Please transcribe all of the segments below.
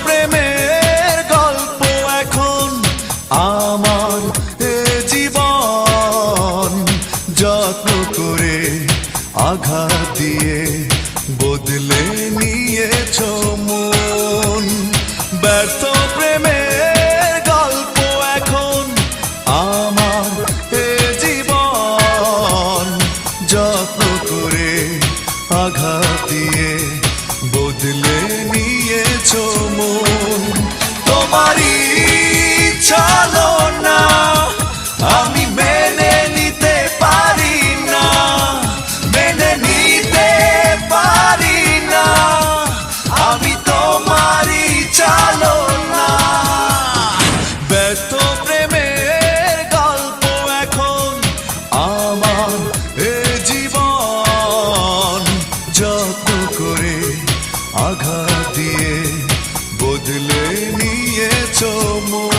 প্রেমের গল্প এখন আমার এ জীবন, যত্ন করে আঘাত দিয়ে বদলে নিয়েছ মন। ব্যর্থ প্রেমের গল্প এখন আমার এ জীবন, যত্ন করে আঘাত দিয়ে বদলে নিয়েছ মন। তোমারই ছলনা আমি মেনে নিতে পারি না, মেনে নিতে পারি না। আমি তোমারই ছলনা। ব্যর্থ প্রেমের গল্প এখন আমার এ জীবন, যত্ন করে আঘাত দিয়ে বদলে নিয়েছ মন।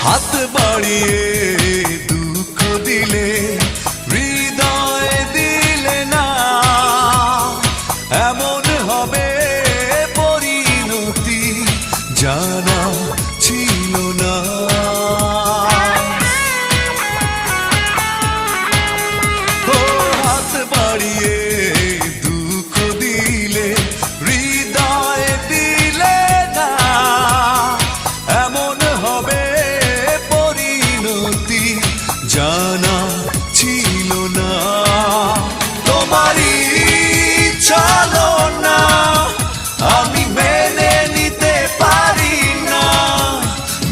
হাত বাড়িয়ে দুঃখ দিলে, হৃদয় দিলে না, এমন হবে পরিণতি জানা ছিল না। ও হাত বাড়িয়ে দুঃখ দিলে, হৃদয় দিলে না, এমন হবে জানা ছিল না। তোমারই ছলনা আমি মেনে নিতে পারি না,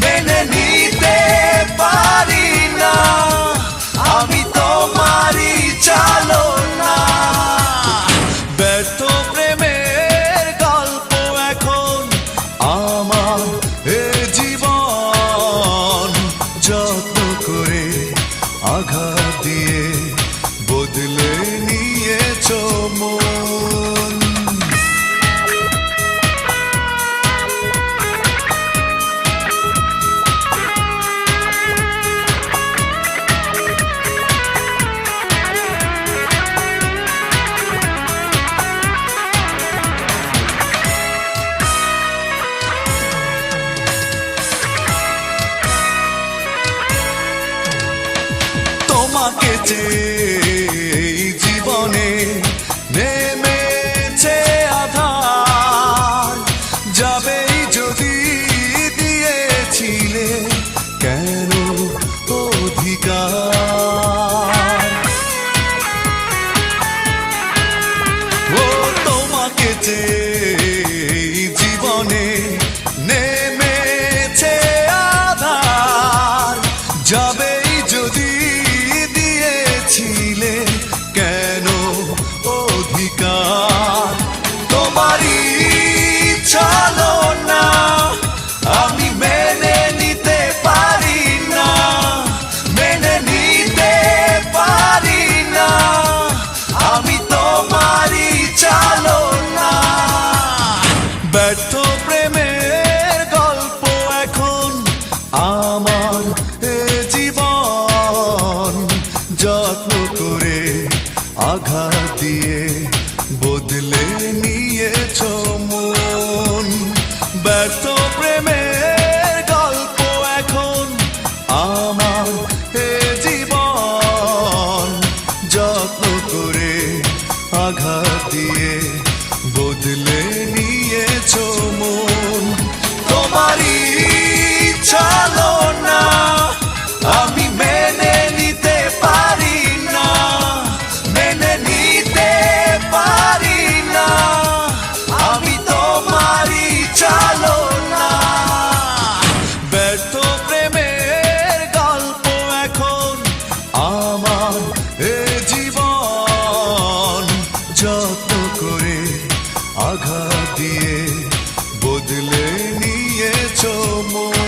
মেনে নিতে পারি না। আমি তোমারই ছলনা। ব্যর্থ প্রেমের গল্প এখন আমার এ জীবন, যত্ন করে আঘাত দিয়ে বদলে নিয়েছ মন। তোমাকে চেয়ে জীবনে নেমেছে আধার, যাবেই যদি দিয়েছিলে কেন অধিকার। ও তোমাকে চেয়ে জীবনে নেমেছে আধার, যাবেই যদি ছিলে কেন অধিকার। তোমারই ছলনা আমি মেনে নিতে পারি না, মেনে নিতে পারি না। আমি তোমারই ছলনা। ব্যর্থ প্রেমের গল্প এখন আমার এ জীবন, যত্ন করে আঘাত দিয়ে বদলে নিয়েছ মন। ব্যর্থ প্রেমের গল্প এখন আমার এ জীবন, যত্ন করে আঘাত দিয়ে বদলে নিয়েছ মন। তোমারই ছলনা আমি মেনে নিতে পারি না, মেনে নিতে পারি না। আমি তোমারই ছলনা। ব্যর্থ প্রেমের গল্প এখন আমার এ জীবন, যত্ন করে আঘাত দিয়ে বদলে নিয়েছ মন।